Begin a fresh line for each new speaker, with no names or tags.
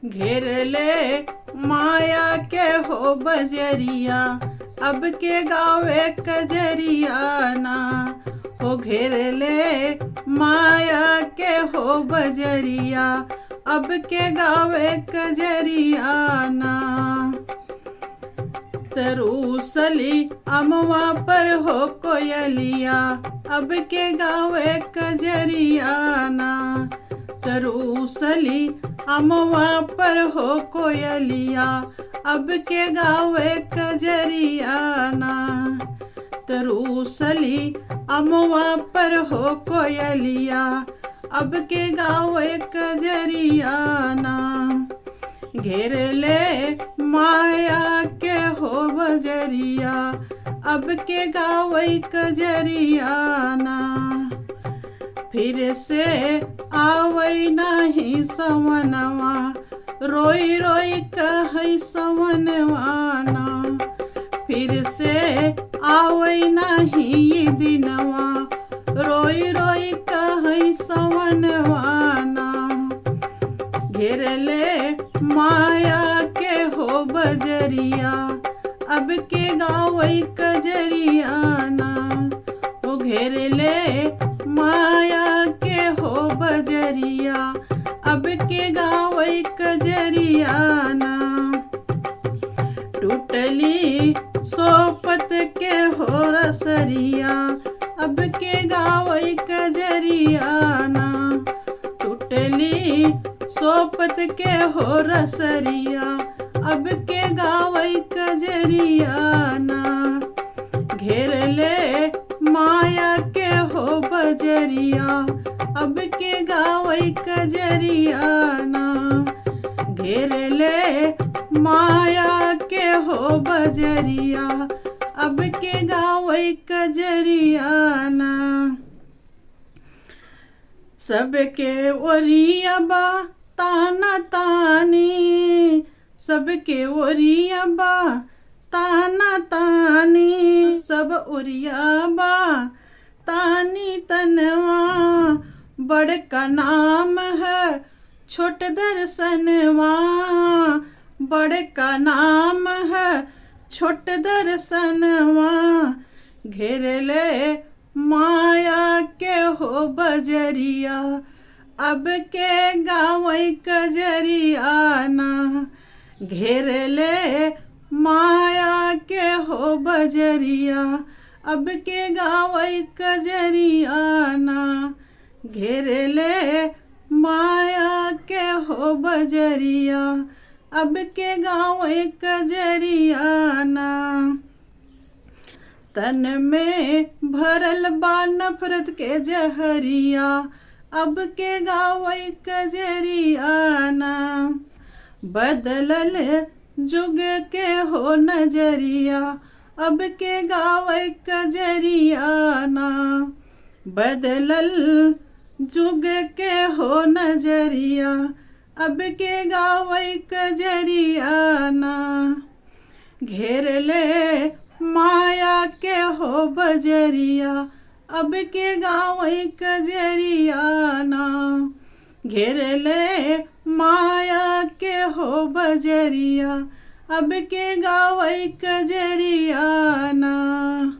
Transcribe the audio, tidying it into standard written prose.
घेर ले माया के हो बजरिया, अब के गावे कजरिया ना। हो घेर ले माया के हो बजरिया, अब के गावे कजरिया ना। तरूसली अमवा पर हो कोयलिया, अब के गावे कजरिया ना। तरूसली अमवा पर हो कोयलिया, अब के गावे कजरिया ना। तरूसली अमवा पर हो कोयलिया, अब के गावे कजरिया ना। घेर ले माया के हो बजरिया, अब के गावे कजरिया ना। फिर से आवै नाही सवनवा, रोई रोई कहै सवनवा ना। फिर से आवै नाही दिनवा, रोई रोई कहै सवनवा ना। घेर ले माया के हो बजरिया, अब के गावे कजरिया ना। ओ घेर ले माया के हो बजरिया, अब के गावे कजरिया ना। टूटली सोपत के हो रसरिया, अब के गावे कजरिया ना। टूटली सोपत के हो रसरिया, अब के गावे कजरिया ना। घेर ले माया के हो बजरिया, अब के गावे कजरिया ना। घेर ले माया के हो बजरिया, अब के गावे कजरिया ना। सबके ओरिया बा ताना तानी, सबके ओरिया बा ताना तानी। सब ओरिया बा तानी तनवा, बड़का नाम है छोट दर्शनवा। बड़का नाम है छोट दर्शनवा। घेर ले माया के हो बजरिया, अब के गावे कजरिया ना। घेर ले माया के हो बजरिया, अब के गावे कजरिया ना। घेर ले माया के हो बजरिया, अब के गावे कजरिया ना। तन में भरल बा नफरत के जहरिया, अब के गावे कजरिया ना। बदलल जुग के हो नजरिया, अब के गावे कजरिया ना। बदलल जुग के हो नजरिया, अब के गावे कजरिया ना। घेर ले माया के हो बजरिया, अब के गावे कजरिया ना। घेर ले माया के हो बजरिया, अब के गावे कजरिया ना।